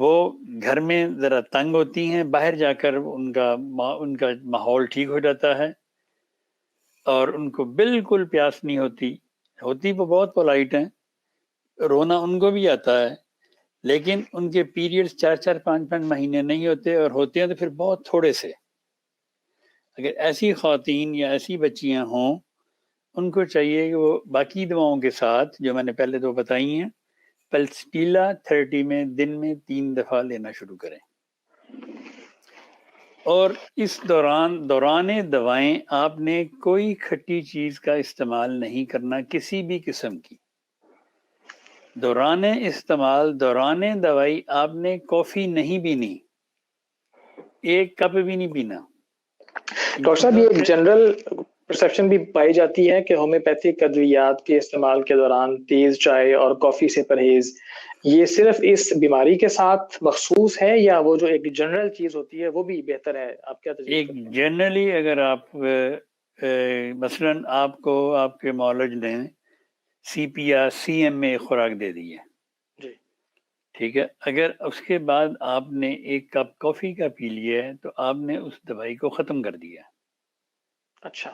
وہ گھر میں ذرا تنگ ہوتی ہیں، باہر جا کر ان کا ماحول ٹھیک ہو جاتا ہے اور ان کو بالکل پیاس نہیں ہوتی وہ بہت پولائٹ ہیں، رونا ان کو بھی آتا ہے، لیکن ان کے پیریڈز 4-5 مہینے نہیں ہوتے، اور ہوتے ہیں تو پھر بہت تھوڑے سے۔ اگر ایسی خواتین یا ایسی بچیاں ہوں، ان کو چاہیے کہ وہ باقی دواؤں کے ساتھ جو میں نے پہلے تو بتائی ہیں، پلسٹیلا 30 میں دن میں 3 دفعہ لینا شروع کریں، اور اس دوران دوائیں آپ نے کوئی کھٹی چیز کا استعمال نہیں کرنا، کسی بھی قسم کی۔ دوران دوائی آپ نے کافی نہیں پینی، 1 کپ بھی نہیں پینا۔ ڈاکٹر صاحب، یہ ایک جنرل پرسیپشن بھی پائی جاتی ہے کہ ہومیوپیتھک ادویات کے استعمال کے دوران تیز چائے اور کافی سے پرہیز، یہ صرف اس بیماری کے ساتھ مخصوص ہے یا وہ جو ایک جنرل چیز ہوتی ہے وہ بھی بہتر ہے؟ آپ کیا تجویز ایک کرتے ہیں؟ جنرلی اگر آپ مثلا آپ کو آپ کے معالج نے سی پی یا سی ایم میں خوراک دے دی ہے، جی ٹھیک ہے، اگر اس کے بعد آپ نے 1 کپ کافی کا پی لیا ہے تو آپ نے اس دوائی کو ختم کر دیا، اچھا۔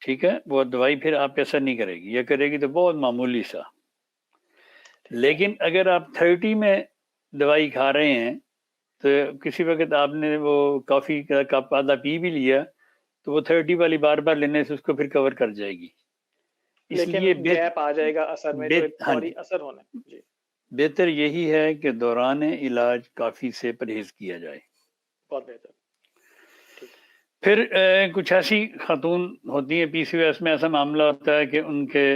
ٹھیک ہے، وہ دوائی پھر آپ پہ اثر نہیں کرے گی، یا کرے گی تو بہت معمولی سا۔ لیکن اگر آپ 30 میں دوائی کھا رہے ہیں تو کسی وقت آپ نے وہ کافی کا کپ آدھا پی بھی لیا تو وہ 30 والی بار بار لینے سے اس کو پھر کور کر جائے گی، اس لیکن لیے گیپ آ جائے گا اثر میں، جو ایک ہاں فوری جی، اثر ہونا ہے۔ جی، بہتر یہی ہے کہ دوران علاج کافی سے پرہیز کیا جائے۔ بہت بہتر، ٹھیک ہے۔ پھر کچھ ایسی خاتون ہوتی ہیں، پی سی او ایس میں ایسا معاملہ ہوتا ہے کہ ان کے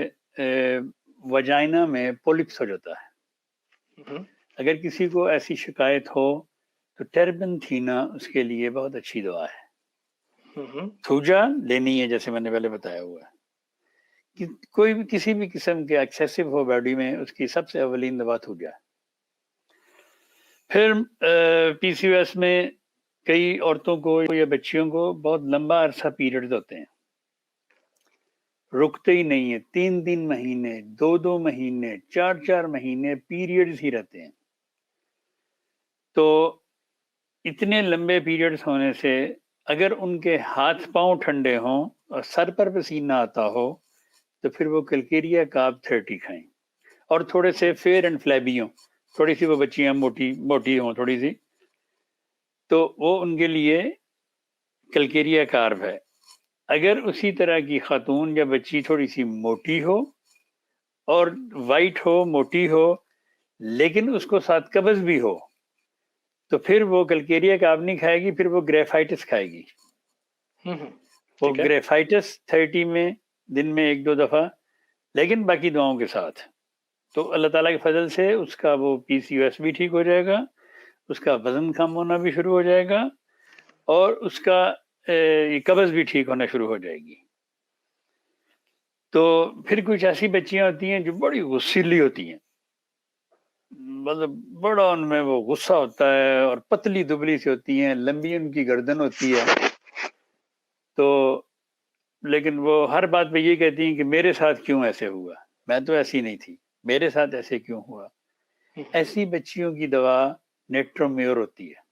وجائنا میں پولپس ہو جاتا ہے۔ اگر کسی کو ایسی شکایت ہو تو ٹربن تھینا اس کے لیے بہت اچھی دوا ہے۔ تھوجا لینی ہے جیسے میں نے پہلے بتایا ہوا ہے، کہ کوئی بھی کسی بھی قسم کے ایکسیسو ہو باڈی میں، اس کی سب سے اولین دوا تھوجا ہے۔ پھر پی سی او ایس میں کئی عورتوں کو یا بچیوں کو بہت لمبا عرصہ پیریڈز ہوتے ہیں، رکتے ہی نہیں ہیں، 3 مہینے، 2 مہینے، 4 مہینے پیریڈز ہی رہتے ہیں۔ تو اتنے لمبے پیریڈز ہونے سے اگر ان کے ہاتھ پاؤں ٹھنڈے ہوں اور سر پر پسینہ آتا ہو تو پھر وہ کلکیریا کاپ 30 کھائیں، اور تھوڑے سے فیئر اینڈ فلیبی ہوں، تھوڑی سی وہ بچیاں موٹی ہوں تھوڑی سی، تو وہ ان کے لیے کلکیریا کارب ہے۔ اگر اسی طرح کی خاتون یا بچی تھوڑی سی موٹی ہو اور وائٹ ہو، موٹی ہو، لیکن اس کو ساتھ قبض بھی ہو، تو پھر وہ کلکیریا کارب نہیں کھائے گی، پھر وہ گریفائٹس کھائے گی۔ وہ گریفائٹس 30 میں دن میں 1-2 دفعہ، لیکن باقی دواؤں کے ساتھ، تو اللہ تعالیٰ کے فضل سے اس کا وہ پی سی او ایس بھی ٹھیک ہو جائے گا، اس کا وزن کم ہونا بھی شروع ہو جائے گا، اور اس کا قبض بھی ٹھیک ہونا شروع ہو جائے گی۔ تو پھر کچھ ایسی بچیاں ہوتی ہیں جو بڑی غصیلی ہوتی ہیں، مطلب بڑا ان میں وہ غصہ ہوتا ہے، اور پتلی دبلی سی ہوتی ہیں، لمبی ان کی گردن ہوتی ہے، تو لیکن وہ ہر بات پہ یہ کہتی ہیں کہ میرے ساتھ کیوں ایسے ہوا، میں تو ایسی نہیں تھی، میرے ساتھ ایسے کیوں ہوا۔ ایسی بچیوں کی دوا نیٹرومیور ہوتی ہے۔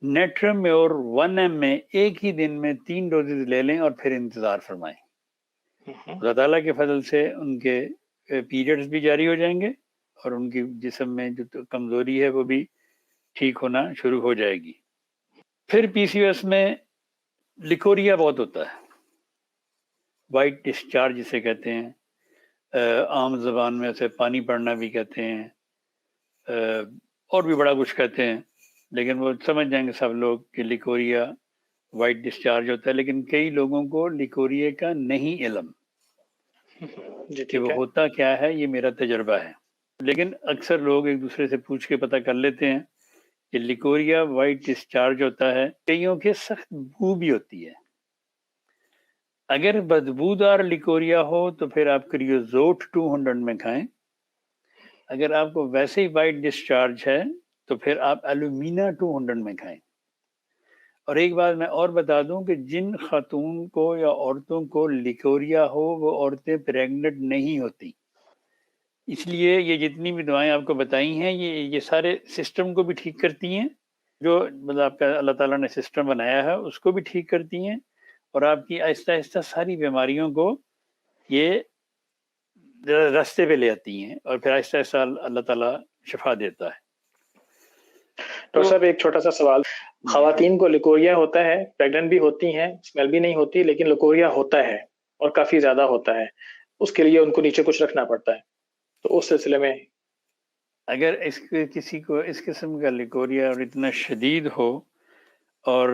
نیٹرومیور 1 ایم میں ایک ہی دن میں 3 ڈوزز لے لیں اور پھر انتظار فرمائیں، اللہ تعالیٰ کے فضل سے ان کے پیریڈز بھی جاری ہو جائیں گے، اور ان کی جسم میں جو کمزوری ہے وہ بھی ٹھیک ہونا شروع ہو جائے گی۔ پھر پی سی او ایس میں لیکوریا بہت ہوتا ہے، وائٹ ڈسچارج جسے کہتے ہیں، عام زبان میں اسے پانی پڑنا بھی کہتے ہیں، اور بھی بڑا کچھ کہتے ہیں، لیکن وہ سمجھ جائیں گے سب لوگ کہ لیکوریا وائٹ ڈسچارج ہوتا ہے۔ لیکن کئی لوگوں کو لیکوریا کا نہیں علم کہ وہ ہوتا کیا ہے، یہ میرا تجربہ ہے، لیکن اکثر لوگ ایک دوسرے سے پوچھ کے پتہ کر لیتے ہیں کہ لیکوریا وائٹ ڈسچارج ہوتا ہے، کئیوں کے سخت بو بھی ہوتی ہے۔ اگر بدبودار لیکوریا ہو تو پھر آپ کریوزوٹ 200 میں کھائیں، اگر آپ کو ویسے ہی وائٹ ڈسچارج ہے تو پھر آپ ایلومینا 200 میں کھائیں۔ اور ایک بات میں اور بتا دوں کہ جن خاتون کو یا عورتوں کو لیکوریا ہو وہ عورتیں پریگننٹ نہیں ہوتی، اس لیے یہ جتنی بھی دعائیں آپ کو بتائی ہیں یہ سارے سسٹم کو بھی ٹھیک کرتی ہیں، جو مطلب آپ کا اللہ تعالیٰ نے سسٹم بنایا ہے اس کو بھی ٹھیک کرتی ہیں، اور آپ کی آہستہ آہستہ ساری بیماریوں کو یہ راستے پہ لے آتی ہیں، اور پھر آہستہ آہستہ اللہ تعالیٰ شفا دیتا ہے۔ ڈاکٹر صاحب ایک چھوٹا سا سوال، جی خواتین کو لیکوریا ہوتا ہے، پریگننٹ بھی ہوتی ہیں، اسمیل بھی نہیں ہوتی، لیکن لیکوریا ہوتا ہے اور کافی زیادہ ہوتا ہے، اس کے لیے ان کو نیچے کچھ رکھنا پڑتا ہے، تو اس سلسلے میں اگر کسی کو اس قسم کا لیکوریا اور اتنا شدید ہو اور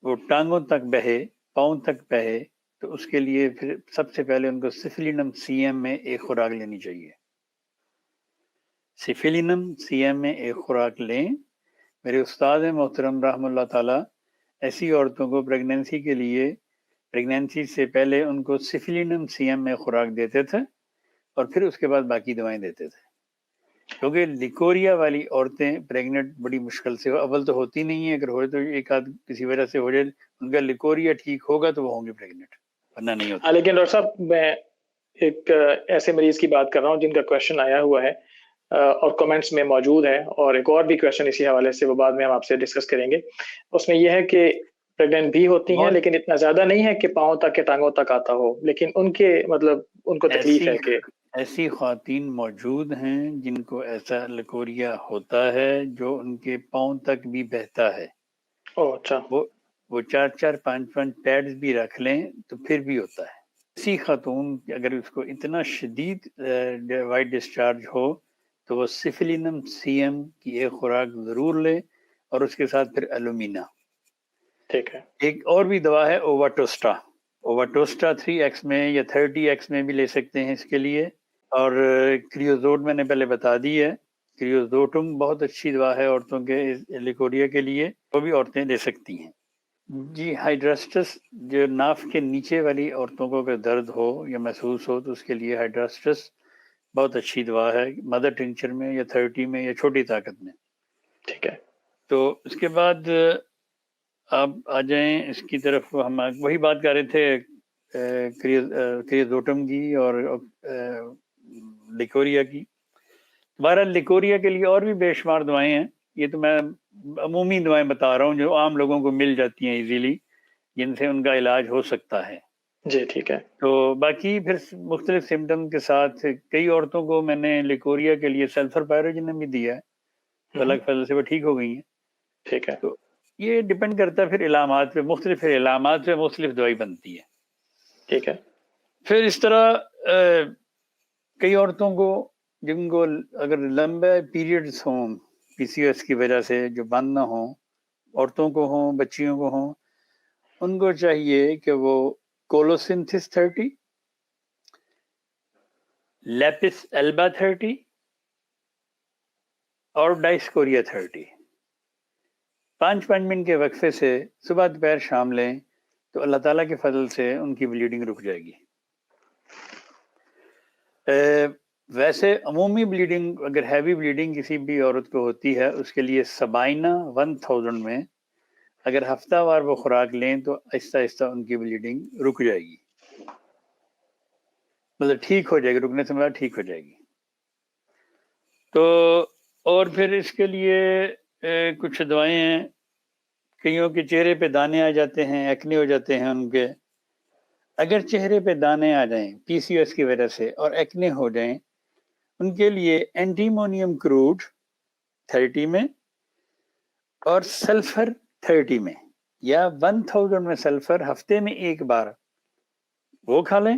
وہ ٹانگوں تک بہے، پاؤں تک بہے، تو اس کے لیے پھر سب سے پہلے ان کو سفلینم سی ایم میں ایک خوراک لینی چاہیے۔ سفلینم سی ایم میں ایک خوراک لیں۔ میرے استاد محترم رحم اللہ تعالیٰ ایسی عورتوں کو پریگنینسی کے لیے، پریگنینسی سے پہلے ان کو سفلینم سی ایم میں خوراک دیتے تھے، اور پھر اس کے بعد باقی دوائیں دیتے تھے، کیونکہ لیکوریا والی عورتیں پریگننٹ بڑی مشکل سے، اول تو ہوتی نہیں ہیں، اگر ہوئے تو ایک آدھ کسی وجہ سے ہو جائے، ان کا لیکوریا ٹھیک ہوگا تو وہ ہوں گے پریگننٹ، ورنہ نہیں ہوتے۔ لیکن ڈاکٹر صاحب میں ایک ایسے مریض کی بات کر رہا ہوں جن کا کویشچن آیا ہوا ہے اور کمنٹس میں موجود ہے، اور ایک اور بھی کویشچن اسی حوالے سے وہ بعد میں ہم آپ سے ڈسکس کریں گے۔ اس میں یہ ہے کہ پریگننٹ بھی ہوتی ہیں لیکن اتنا زیادہ نہیں ہے کہ پاؤں تک کے ٹانگوں تک آتا ہو، لیکن ان کے مطلب ان کو تکلیف ہے کہ ایسی خواتین موجود ہیں جن کو ایسا لیکوریا ہوتا ہے جو ان کے پاؤں تک بھی بہتا ہے، اچھا، وہ 4-5 پیڈز بھی رکھ لیں تو پھر بھی ہوتا ہے۔ ایسی خاتون اگر اس کو اتنا شدید وائٹ ڈسچارج ہو تو وہ سفلینم سی ایم کی ایک خوراک ضرور لے، اور اس کے ساتھ پھر الومینا۔ ٹھیک ہے، ایک اور بھی دوا ہے اوواٹوسٹا، اوواٹوسٹا 3x میں یا 30x میں بھی لے سکتے ہیں اس کے لیے، اور کریوزوٹ میں نے پہلے بتا دی ہے، کریوزوٹم بہت اچھی دوا ہے عورتوں کے لیکوریا کے لیے، وہ بھی عورتیں لے سکتی ہیں۔ جی ہائیڈراسٹس جو ناف کے نیچے والی عورتوں کو اگر درد ہو یا محسوس ہو تو اس کے لیے ہائیڈراسٹس بہت اچھی دوا ہے، مدر ٹنچر میں یا 30 میں یا چھوٹی طاقت میں۔ ٹھیک ہے، تو اس کے بعد آپ آ جائیں اس کی طرف، ہم وہی بات کر رہے تھے کریوزوٹم کی اور لیکوریا کی۔ بہرحال لیکوریا کے لیے اور بھی بے شمار دوائیں ہیں، یہ تو میں عمومی دوائیں بتا رہا ہوں جو عام لوگوں کو مل جاتی ہیں ایزیلی، جن سے ان کا علاج ہو سکتا ہے۔ جی ٹھیک ہے، تو باقی پھر مختلف سمٹم کے ساتھ کئی عورتوں کو میں نے لیکوریا کے لیے سلفر پیروجن بھی دیا ہے، تو الگ فضل سے وہ ٹھیک ہو گئی ہیں۔ ٹھیک ہے، تو یہ ڈپینڈ کرتا ہے پھر علامات پہ، مختلف علامات پہ مختلف دوائی بنتی ہے۔ ٹھیک ہے، پھر اس طرح کئی عورتوں کو جن کو اگر لمبے پیریڈز ہوں پی سی ایس کی وجہ سے جو بند نہ ہوں، عورتوں کو ہوں، بچیوں کو ہوں، ان کو چاہیے کہ وہ کولوسنتھس 30، لیپس ایلبا 30 اور ڈائسکوریا 30 5 منٹ کے وقفے سے صبح دوپہر شام لیں تو اللہ تعالیٰ کے فضل سے ان کی بلیڈنگ رک جائے گی۔ ویسے عمومی بلیڈنگ اگر ہیوی بلیڈنگ کسی بھی عورت کو ہوتی ہے اس کے لیے سبائنا 1000 میں اگر ہفتہ وار وہ خوراک لیں تو آہستہ آہستہ ان کی بلیڈنگ رک جائے گی، مطلب ٹھیک ہو جائے گی، رکنے سے مطلب ٹھیک ہو جائے گی۔ تو اور پھر اس کے لیے کچھ دوائیں ہیں، کئیوں کے چہرے پہ دانے آ جاتے ہیں، ایکنے ہو جاتے ہیں ان کے، اگر چہرے پہ دانے آ جائیں پی سی ایس کی وجہ سے اور ایکنے ہو جائیں، ان کے لیے اینٹیمونیم کروڈ 30 میں اور سلفر 30 میں یا 1000 میں سلفر ہفتے میں ایک بار وہ کھا لیں،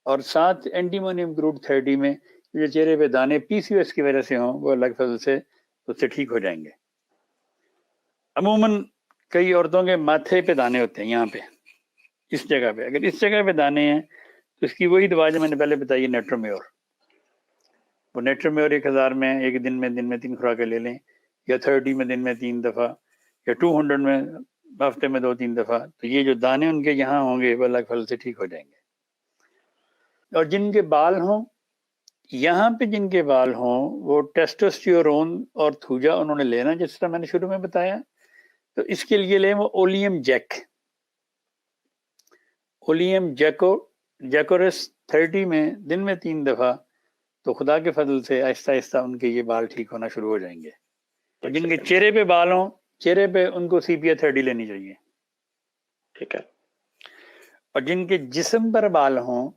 اور ساتھ اینٹیمونیم کروڈ 30 میں جو چہرے پہ دانے پی سی ایس کی وجہ سے ہوں وہ اللہ کے فضل سے اس سے ٹھیک ہو جائیں گے۔ عموماً کئی عورتوں کے ماتھے پہ دانے ہوتے ہیں، یہاں پہ اس جگہ پہ، اگر اس جگہ پہ دانے ہیں تو اس کی وہی دوا جو میں نے پہلے بتائی ہے نیٹرومیور، وہ نیٹرومیور 1000 میں ایک دن میں 3 خوراکیں لے لیں، یا 30 میں دن میں 3 دفعہ، یا 200 میں ہفتے میں 2-3 دفعہ، تو یہ جو دانے ان کے یہاں ہوں گے وہ اللہ کے فضل سے ٹھیک ہو جائیں گے۔ اور جن کے بال ہوں، یہاں پہ جن کے بال ہوں وہ ٹیسٹوسٹیرون اور تھوجا انہوں نے لینا جس طرح میں نے شروع میں بتایا، تو اس کے لیے لیں وہ اولیم جیک، اولیم جیکورس 30 میں دن میں 3 دفعہ تو خدا کے فضل سے آہستہ آہستہ ان کے یہ بال ٹھیک ہونا شروع ہو جائیں گے. اور ایک جن کے سیکنڈ. چہرے پہ بال ہوں، چہرے پہ ان کو CPR 30 لینی چاہیے. ٹھیک ہے. اور جن کے جسم پر بال ہوں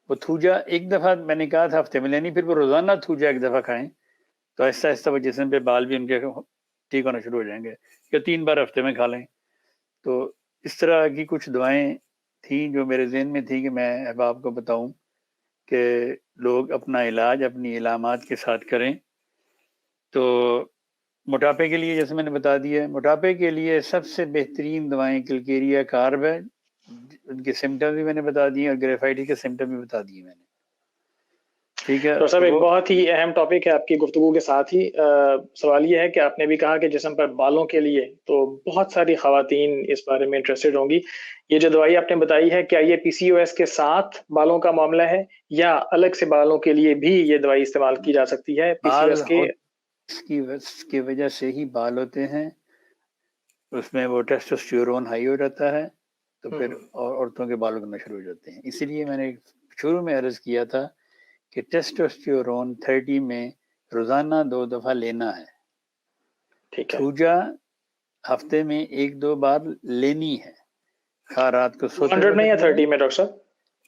وہ تھوجا ایک دفعہ میں نے کہا تھا ہفتے میں لینی، پھر وہ روزانہ تھوجا ایک دفعہ کھائیں تو آہستہ آہستہ وہ جسم پہ بال بھی ان کے ٹھیک ہونا شروع ہو جائیں گے. یا 3 بار ہفتے میں کھا لیں. تو اس طرح کی کچھ دعائیں تھیں جو میرے ذہن میں تھی کہ میں احباب کو بتاؤں کہ لوگ اپنا علاج اپنی علامات کے ساتھ کریں. تو موٹاپے کے لیے جیسے میں نے بتا دیا ہے، موٹاپے کے لیے سب سے بہترین دوائیں کلکیریا کارب ہے. ان کے سمٹم بھی میں نے بتا دیے اور گریفائٹس کے سمٹم بھی بتا دیے میں نے. ٹھیک ہے. ڈاکٹر صاحب ایک وہ بہت ہی اہم ٹاپک ہے آپ کی گفتگو کے ساتھ ہی. سوال یہ ہے کہ آپ نے بھی کہا کہ جسم پر بالوں کے لیے تو بہت ساری خواتین اس بارے میں انٹرسٹڈ ہوں گی. یہ جو دوائی آپ نے بتائی ہے کیا یہ PCOS کے ساتھ بالوں کا معاملہ ہے یا الگ سے بالوں کے لیے بھی یہ دوائی استعمال کی جا سکتی ہے بال PCOS کے؟ اس کی وجہ سے ہی بال ہوتے ہیں. اس میں وہ ٹیسٹوسٹیرون ہائی ہو جاتا ہے تو پھر عورتوں کے بال اگنا شروع ہو جاتے ہیں. اسی لیے میں نے شروع میں عرض کیا تھا کہ ٹیسٹوسٹیرون 30 میں روزانہ 2 دفعہ لینا ہے. ٹھیک ہے. تھوجا ہفتے میں 1-2 بار لینی ہے، خواہ رات کو سوتے 200 میں یا وقت لیں. 30 میں ڈاکٹر صاحب؟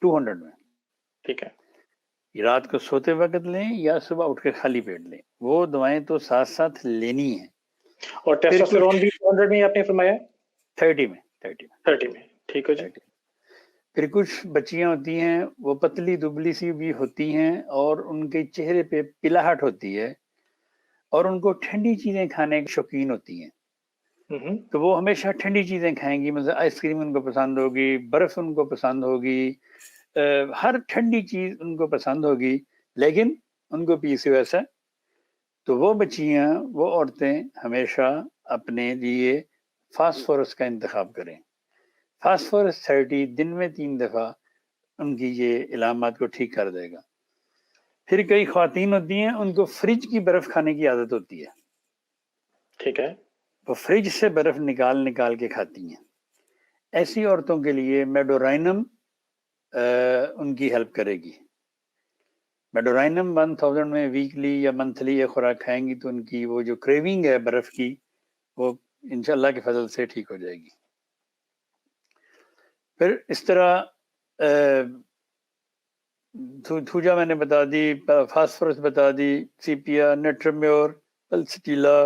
200 میں. ٹھیک ہے. رات کو سوتے وقت لیں یا صبح اٹھ کے خالی پیٹ لیں. وہ دوائیں تو ساتھ ساتھ لینی ہیں. اور پھر کچھ ٹیسٹوسٹیرون بھی 200 میں آپ نے فرمایا؟ 30 میں 30 میں. ٹھیک ہے جی. 30. پھر کچھ بچیاں ہوتی ہیں وہ پتلی دبلی سی بھی ہوتی ہیں اور ان کے چہرے پہ پلاہٹ ہوتی ہے اور ان کو ٹھنڈی چیزیں کھانے کی شوقین ہوتی ہیں. تو وہ ہمیشہ ٹھنڈی چیزیں کھائیں گی، مثلا آئس کریم ان کو پسند ہوگی، برف ان کو پسند ہوگی، ہر ٹھنڈی چیز ان کو پسند ہوگی، لیکن ان کو PCOS ہے. تو وہ بچیاں، وہ عورتیں ہمیشہ اپنے لیے فاسفورس کا انتخاب کریں. فاسفورس 30 دن میں 3 دفعہ ان کی یہ علامات کو ٹھیک کر دے گا. پھر کئی خواتین ہوتی ہیں ان کو فریج کی برف کھانے کی عادت ہوتی ہے. ٹھیک ہے. وہ فریج سے برف نکال کے کھاتی ہیں. ایسی عورتوں کے لیے میڈورائنم ان کی ہیلپ کرے گی. میڈورائنم 1000 میں ویکلی یا منتھلی یہ خوراک کھائیں گی تو ان کی وہ جو کریونگ ہے برف کی وہ انشاءاللہ کے فضل سے ٹھیک ہو جائے گی. پھر اس طرح تھوجا میں نے بتا دی، فاسفورس بتا دی، CPR، نیٹرمیور، پلسٹیلا،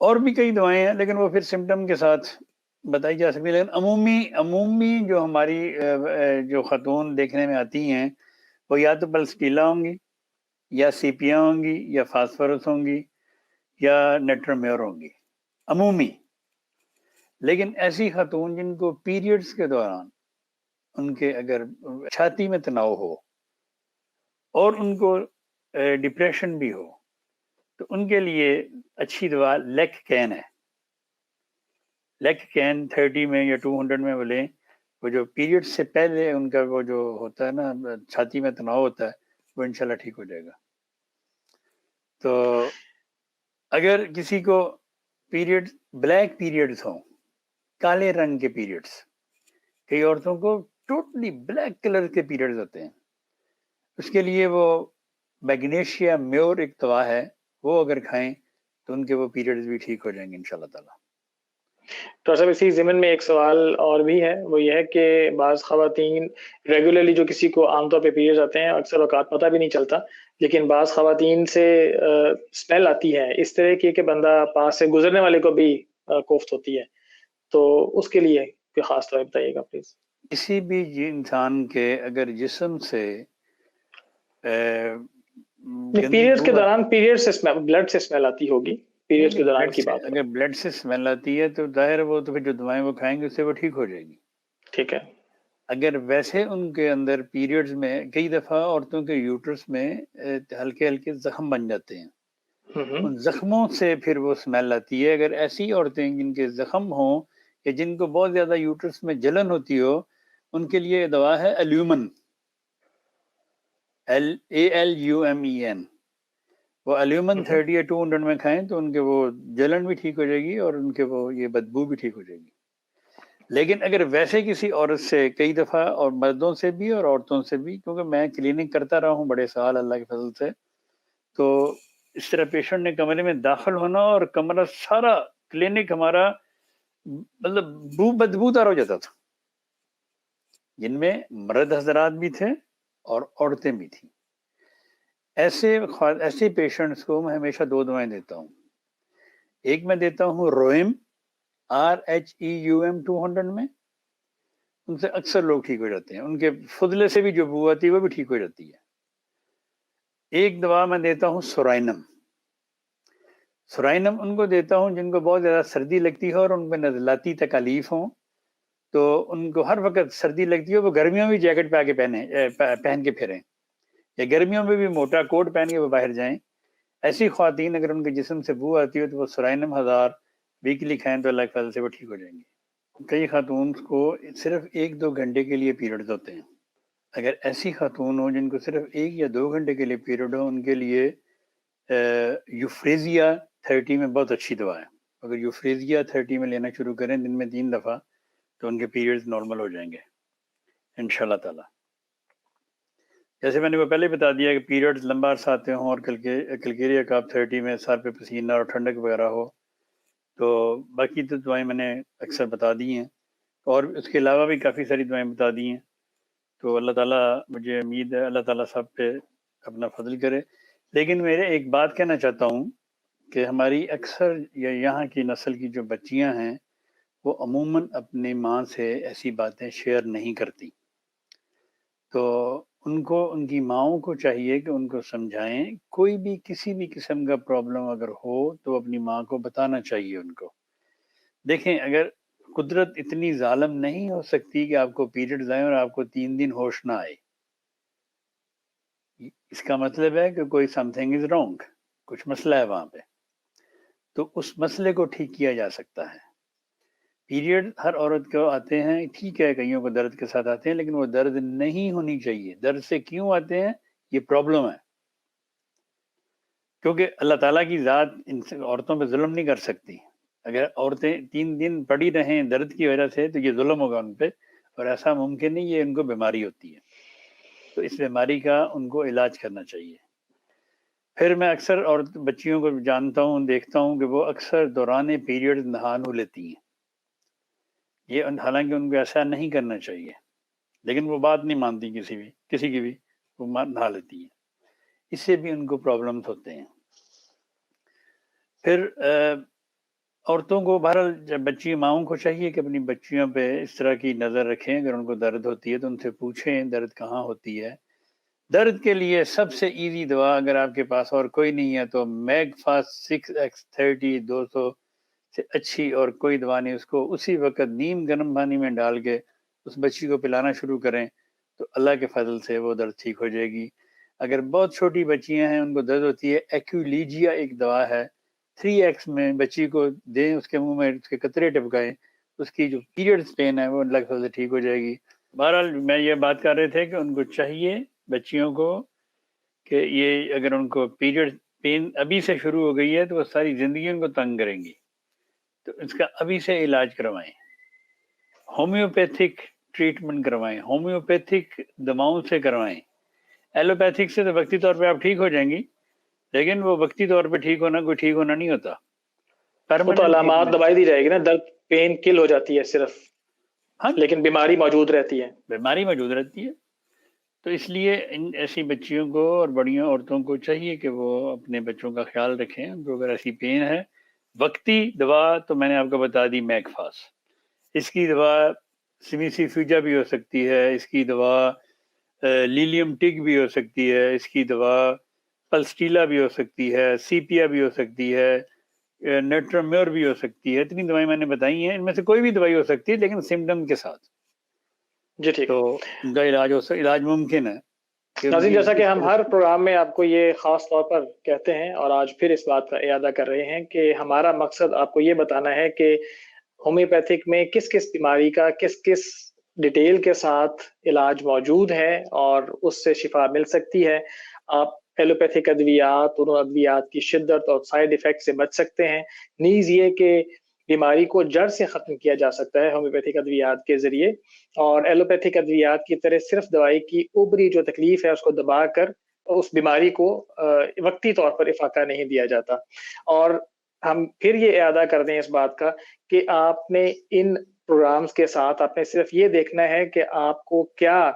اور بھی کئی دوائیں ہیں لیکن وہ پھر سمٹم کے ساتھ بتائی جا سکتی. لیکن عمومی جو ہماری جو خاتون دیکھنے میں آتی ہیں وہ یا تو پلسٹیلا ہوں گی یا CPR ہوں گی یا فاسفورس ہوں گی یا نیٹرمیور ہوں گی عمومی. لیکن ایسی خاتون جن کو پیریڈز کے دوران ان کے اگر چھاتی میں تناؤ ہو اور ان کو ڈپریشن بھی ہو تو ان کے لیے اچھی دوا لیککین ہے. لیککین 30 میں یا 200 میں وہ لیں. وہ جو پیریڈ سے پہلے ان کا وہ جو ہوتا ہے نا چھاتی میں تناؤ ہوتا ہے وہ انشاءاللہ ٹھیک ہو جائے گا. تو اگر کسی کو پیریڈ بلیک پیریڈز ہوں، کالے رنگ کے پیریڈز، کئی عورتوں کو ٹوٹلی بلیک کلر کے پیریڈز ہوتے ہیں، اس کے لیے وہ میگنیشیا میور ایک دوا ہے، وہ اگر کھائیں تو ان کے وہ پیریڈز بھی ٹھیک ہو جائیں گے انشاءاللہ تعالیٰ. ڈاکٹر صاحب اسی ضمن میں ایک سوال اور بھی ہے، وہ یہ ہے کہ بعض خواتین ریگولرلی جو کسی کو عام طور پہ پیریڈز آتے ہیں اکثر اوقات پتہ بھی نہیں چلتا، لیکن بعض خواتین سے اسمیل آتی ہے اس طرح کی کہ بندہ پاس سے گزرنے والے کو بھی کوفت ہوتی ہے، تو اس کے لیے کوئی خاص دوائی بتائیے گا پلیز. کسی بھی انسان کے اگر جسم سے گندی پیریڈز کے بو دوران پیریڈ سے بلڈ سے اسمیل آتی ہوگی، پیریڈز کے دوران بلڈ کی سے، بات اگر بلڈ سے اسمیل آتی ہے تو ظاہر وہ تو پھر جو دوائیں وہ کھائیں گے اس سے وہ ٹھیک ہو جائے گی. ٹھیک ہے. اگر ویسے ان کے اندر پیریڈز میں کئی دفعہ عورتوں کے یوٹرس میں ہلکے ہلکے زخم بن جاتے ہیں، ان زخموں سے پھر وہ اسمیل آتی ہے. اگر ایسی عورتیں جن کے زخم ہوں یا جن کو بہت زیادہ یوٹرس میں جلن ہوتی ہو ان کے لیے دوا ہے ایلیومن، ALUMEN. وہ ایلیومن 30 یا 200 میں کھائیں تو ان کے وہ جلن بھی ٹھیک ہو جائے گی اور ان کے وہ یہ بدبو بھی ٹھیک ہو جائے گی. لیکن اگر ویسے کسی عورت سے کئی دفعہ، اور مردوں سے بھی اور عورتوں سے بھی، کیونکہ میں کلینک کرتا رہا ہوں بڑے سال اللہ کے فضل سے، تو اس طرح پیشنٹ نے کمرے میں داخل ہونا اور کمرہ سارا کلینک ہمارا مطلب بدبودار ہو جاتا تھا، جن میں مرد حضرات بھی تھے اور عورتیں بھی تھیں۔ ایسے پیشنٹس کو میں ہمیشہ 2 دعائیں دیتا ہوں۔ ایک میں دیتا ہوں روئم، RHEUM 200 میں، ان سے اکثر لوگ ٹھیک ہو جاتے ہیں، ان کے فضلے سے بھی جو بو آتی ہے وہ بھی ٹھیک ہو جاتی ہے۔ ایک دوا میں دیتا ہوں سورائنم۔ سورائنم ان کو دیتا ہوں جن کو بہت زیادہ سردی لگتی ہے اور ان میں نزلاتی تکالیف ہوں، تو ان کو ہر وقت سردی لگتی ہے، وہ گرمیوں میں جیکٹ پہ کے پہن کے پھریں، یا گرمیوں میں بھی موٹا کوٹ پہن کے وہ باہر جائیں۔ ایسی خواتین اگر ان کے جسم سے بو آتی ہے تو وہ سورائنم 1000 ویکلی کھائیں تو اللہ کے فضل سے وہ ٹھیک ہو جائیں گے۔ کئی خاتون کو صرف 1-2 گھنٹے کے لیے پیریڈز ہوتے ہیں، اگر ایسی خاتون ہو جن کو صرف 1 یا 2 گھنٹے کے لیے پیریڈ ہو، ان کے لیے یوفریزیا 30 میں بہت اچھی دوا ہے۔ اگر یوفریزیا 30 میں لینا شروع کریں دن میں 3 دفعہ تو ان کے پیریڈز نارمل ہو جائیں گے انشاءاللہ تعالی۔ جیسے میں نے وہ پہلے بتا دیا کہ پیریڈز لمبا عرصہ آتے ہوں اور کلکیریا کاپ 30 میں سر پہ پسینہ اور ٹھنڈک وغیرہ ہو، تو باقی تو دعائیں میں نے اکثر بتا دی ہیں، اور اس کے علاوہ بھی کافی ساری دعائیں بتا دی ہیں۔ تو اللہ تعالیٰ، مجھے امید ہے اللہ تعالیٰ سب پہ اپنا فضل کرے۔ لیکن میرے ایک بات کہنا چاہتا ہوں کہ ہماری اکثر یا یہاں کی نسل کی جو بچیاں ہیں وہ عموماً اپنی ماں سے ایسی باتیں شیئر نہیں کرتی، تو ان کو، ان کی ماؤں کو چاہیے کہ ان کو سمجھائیں، کوئی بھی کسی بھی قسم کا پرابلم اگر ہو تو اپنی ماں کو بتانا چاہیے ان کو۔ دیکھیں، اگر قدرت اتنی ظالم نہیں ہو سکتی کہ آپ کو پیریڈز آئیں اور آپ کو 3 دن ہوش نہ آئے، اس کا مطلب ہے کہ کوئی سم تھنگ از رانگ، کچھ مسئلہ ہے وہاں پہ، تو اس مسئلے کو ٹھیک کیا جا سکتا ہے۔ پیریڈ ہر عورت کو آتے ہیں، ٹھیک ہے، کئیوں کو درد کے ساتھ آتے ہیں، لیکن وہ درد نہیں ہونی چاہیے۔ درد سے کیوں آتے ہیں؟ یہ پرابلم ہے، کیونکہ اللہ تعالیٰ کی ذات ان عورتوں پہ ظلم نہیں کر سکتی۔ اگر عورتیں 3 دن پڑی رہیں درد کی وجہ سے تو یہ ظلم ہوگا ان پہ، اور ایسا ممکن نہیں، یہ ان کو بیماری ہوتی ہے، تو اس بیماری کا ان کو علاج کرنا چاہیے۔ پھر میں اکثر عورت بچیوں کو جانتا ہوں، دیکھتا ہوں کہ وہ اکثر دوران پیریڈ نہا نو لیتی ہیں، یہ حالانکہ ان کو ایسا نہیں کرنا چاہیے، لیکن وہ بات نہیں مانتی کسی کی بھی، وہ نہا لیتی ہیں، اس سے بھی ان کو پرابلمز ہوتے ہیں۔ پھر عورتوں کو بہرحال جب بچی ماؤں کو چاہیے کہ اپنی بچیوں پہ اس طرح کی نظر رکھیں، اگر ان کو درد ہوتی ہے تو ان سے پوچھیں درد کہاں ہوتی ہے۔ درد کے لیے سب سے ایزی دوا اگر آپ کے پاس اور کوئی نہیں ہے تو میگ فاسٹ 6x30 200 سے اچھی اور کوئی دوا نہیں، اس کو اسی وقت نیم گرم پانی میں ڈال کے اس بچی کو پلانا شروع کریں تو اللہ کے فضل سے وہ درد ٹھیک ہو جائے گی۔ اگر بہت چھوٹی بچیاں ہیں، ان کو درد ہوتی ہے، ایکولیجیا ایک دوا ہے، 3x میں بچی کو دیں، اس کے منہ میں اس کے قطرے ٹپکائیں، اس کی جو پیریڈز پین ہے وہ اللہ کے فضل سے ٹھیک ہو جائے گی۔ بہرحال میں یہ بات کر رہے تھے کہ ان کو چاہیے بچیوں کو کہ یہ اگر ان کو پیریڈ پین ابھی سے شروع ہو گئی ہے تو وہ ساری زندگی ان کو تنگ کریں گی، تو اس کا ابھی سے علاج کروائیں، ہومیوپیتھک ٹریٹمنٹ کروائیں، ہومیوپیتھک دواؤں سے کروائیں۔ ایلوپیتھک سے تو وقتی طور پہ آپ ٹھیک ہو جائیں گی، لیکن وہ وقتی طور پہ ٹھیک ہونا کوئی ٹھیک ہونا نہیں ہوتا، وہ تو پرماننٹ علامات ٹریٹمنٹ۔ دوائی دی جائے گی نا، درد پین کل ہو جاتی ہے صرف، ہاں، لیکن بیماری موجود رہتی ہے۔ بیماری موجود رہتی ہے، تو اس لیے ان ایسی بچیوں کو اور بڑیوں عورتوں کو چاہیے کہ وہ اپنے بچوں کا خیال رکھیں۔ ان کو اگر ایسی پین ہے، وقتی دوا تو میں نے آپ کو بتا دی میگ فاس، اس کی دوا سمیسی فیوجا بھی ہو سکتی ہے، اس کی دوا لیلیم ٹگ بھی ہو سکتی ہے، اس کی دوا پلسٹیلا بھی ہو سکتی ہے، سیپیا بھی ہو سکتی ہے، نیٹرمیور بھی ہو سکتی ہے۔ اتنی دوائیں میں نے بتائی ہیں، ان میں سے کوئی بھی دوائی ہو سکتی ہے لیکن سمٹم کے ساتھ، جی ٹھیک تو ان کا علاج ممکن ہے کہ ان ناظرین، کی جیسا کہ اس ہم ہر پروگرام میں آپ کو یہ خاص طور پر کہتے ہیں اور آج پھر اس بات کا اعادہ کر رہے ہیں کہ ہمارا مقصد آپ کو یہ بتانا ہے کہ ہومیوپیتھک میں کس کس بیماری کا کس کس ڈیٹیل کے ساتھ علاج موجود ہے اور اس سے شفا مل سکتی ہے۔ آپ ایلوپیتھک ادویات، ان ادویات کی شدت اور سائیڈ ایفیکٹ سے بچ سکتے ہیں، نیز یہ کہ بیماری کو جڑ سے ختم کیا جا سکتا ہے ہومیوپیتھک ادویات کے ذریعے، اور ایلوپیتھک ادویات کی طرح صرف دوائی کی اوپری جو تکلیف ہے اس کو دبا کر اس بیماری کو وقتی طور پر افاقہ نہیں دیا جاتا۔ اور ہم پھر یہ اعادہ کر دیں اس بات کا کہ آپ نے ان پروگرامز کے ساتھ آپ نے صرف یہ دیکھنا ہے کہ آپ کو کیا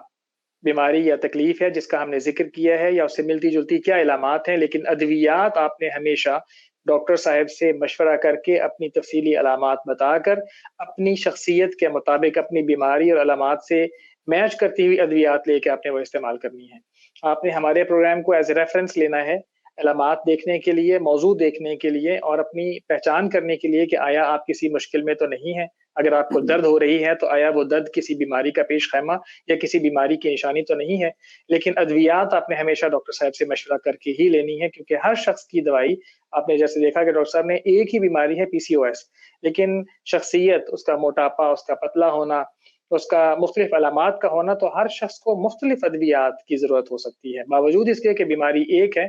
بیماری یا تکلیف ہے جس کا ہم نے ذکر کیا ہے یا اس سے ملتی جلتی کیا علامات ہیں، لیکن ادویات آپ نے ہمیشہ ڈاکٹر صاحب سے مشورہ کر کے اپنی تفصیلی علامات بتا کر اپنی شخصیت کے مطابق اپنی بیماری اور علامات سے میچ کرتی ہوئی ادویات لے کے آپ نے وہ استعمال کرنی ہے۔ آپ نے ہمارے پروگرام کو ایز اے ریفرنس لینا ہے علامات دیکھنے کے لیے، موضوع دیکھنے کے لیے، اور اپنی پہچان کرنے کے لیے کہ آیا آپ کسی مشکل میں تو نہیں ہیں۔ اگر آپ کو درد ہو رہی ہے تو آیا وہ درد کسی بیماری کا پیش خیمہ یا کسی بیماری کی نشانی تو نہیں ہے۔ لیکن ادویات آپ نے ہمیشہ ڈاکٹر صاحب سے مشورہ کر کے ہی لینی ہے، کیونکہ ہر شخص کی دوائی، آپ نے جیسے دیکھا کہ ڈاکٹر صاحب نے ایک ہی بیماری ہے PCOS، لیکن شخصیت، اس کا موٹاپا، اس کا پتلا ہونا، اس کا مختلف علامات کا ہونا، تو ہر شخص کو مختلف ادویات کی ضرورت ہو سکتی ہے باوجود اس کے کہ بیماری ایک ہے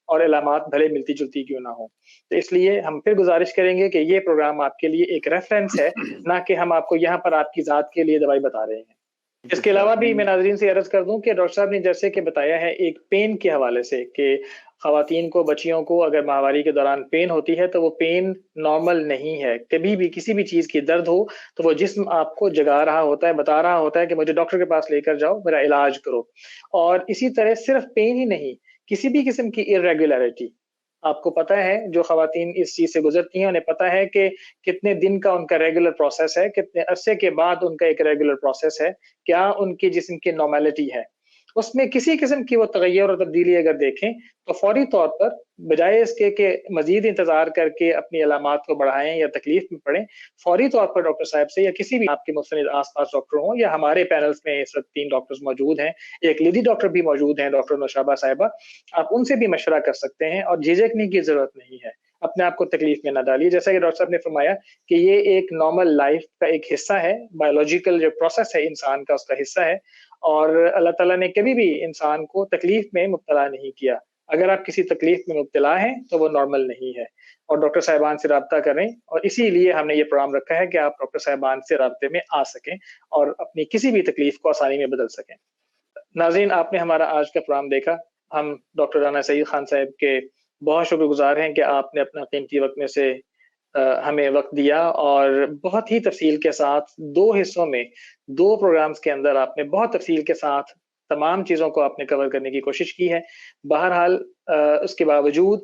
اور علامات بھلے ملتی جلتی کیوں نہ ہو۔ تو اس لیے ہم پھر گزارش کریں گے کہ یہ پروگرام آپ کے لیے ایک ریفرنس ہے، نہ کہ ہم آپ کو یہاں پر آپ کی ذات کے لیے دوائی بتا رہے ہیں۔ اس کے علاوہ بھی میں ناظرین سے عرض کر دوں کہ ڈاکٹر صاحب نے جیسے کہ بتایا ہے ایک پین کے حوالے سے کہ خواتین کو، بچیوں کو اگر ماہواری کے دوران پین ہوتی ہے تو وہ پین نارمل نہیں ہے۔ کبھی بھی کسی بھی چیز کی درد ہو تو وہ جسم آپ کو جگا رہا ہوتا ہے، بتا رہا ہوتا ہے کہ مجھے ڈاکٹر کے پاس لے کر جاؤ، میرا علاج کرو۔ اور اسی طرح صرف پین ہی نہیں، کسی بھی قسم کی irregularity، آپ کو پتہ ہے جو خواتین اس چیز سے گزرتی ہیں انہیں پتہ ہے کہ کتنے دن کا ان کا ریگولر پروسیس ہے، کتنے عرصے کے بعد ان کا ایک ریگولر پروسیس ہے، کیا ان کی جسم کی نارملٹی ہے۔ اس میں کسی قسم کی وہ تغیر اور تبدیلی اگر دیکھیں تو فوری طور پر بجائے اس کے کہ مزید انتظار کر کے اپنی علامات کو بڑھائیں یا تکلیف میں پڑیں، فوری طور پر ڈاکٹر صاحب سے یا کسی بھی آپ کے مستند آس پاس ڈاکٹر ہوں، یا ہمارے پینلز میں اس وقت 3 ڈاکٹرز موجود ہیں، ایک لیڈی ڈاکٹر بھی موجود ہیں، ڈاکٹر نوشابہ صاحبہ، آپ ان سے بھی مشورہ کر سکتے ہیں اور جھجکنے کی ضرورت نہیں ہے۔ اپنے آپ کو تکلیف میں نہ ڈالیے، جیسا کہ ڈاکٹر صاحب نے فرمایا کہ یہ ایک نارمل لائف کا ایک حصہ ہے، بایولوجیکل جو پروسیس ہے انسان کا اس کا حصہ ہے، اور اللہ تعالیٰ نے کبھی بھی انسان کو تکلیف میں مبتلا نہیں کیا۔ اگر آپ کسی تکلیف میں مبتلا ہیں تو وہ نارمل نہیں ہے، اور ڈاکٹر صاحبان سے رابطہ کریں، اور اسی لیے ہم نے یہ پروگرام رکھا ہے کہ آپ ڈاکٹر صاحبان سے رابطے میں آ سکیں اور اپنی کسی بھی تکلیف کو آسانی میں بدل سکیں۔ ناظرین، آپ نے ہمارا آج کا پروگرام دیکھا۔ ہم ڈاکٹر رانا سعید خان صاحب کے بہت شکر گزار ہیں کہ آپ نے اپنا قیمتی وقت میں سے ہمیں وقت دیا، اور بہت ہی تفصیل کے ساتھ 2 حصوں میں 2 پروگرامز کے اندر آپ نے بہت تفصیل کے ساتھ تمام چیزوں کو آپ نے کور کرنے کی کوشش کی ہے۔ بہرحال اس کے باوجود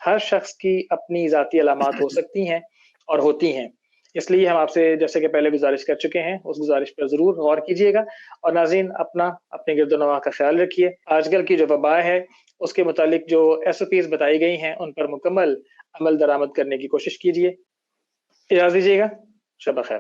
ہر شخص کی اپنی ذاتی علامات ہو سکتی ہیں اور ہوتی ہیں، اس لیے ہم آپ سے جیسے کہ پہلے گزارش کر چکے ہیں اس گزارش پر ضرور غور کیجیے گا، اور ناظرین اپنے گرد و نواح کا خیال رکھیے۔ آج کل کی جو وبا ہے اس کے متعلق جو SOPs بتائی گئی ہیں ان پر مکمل عمل درآمد کرنے کی کوشش کیجیے۔ اجازت دیجیے گا، شب بخیر۔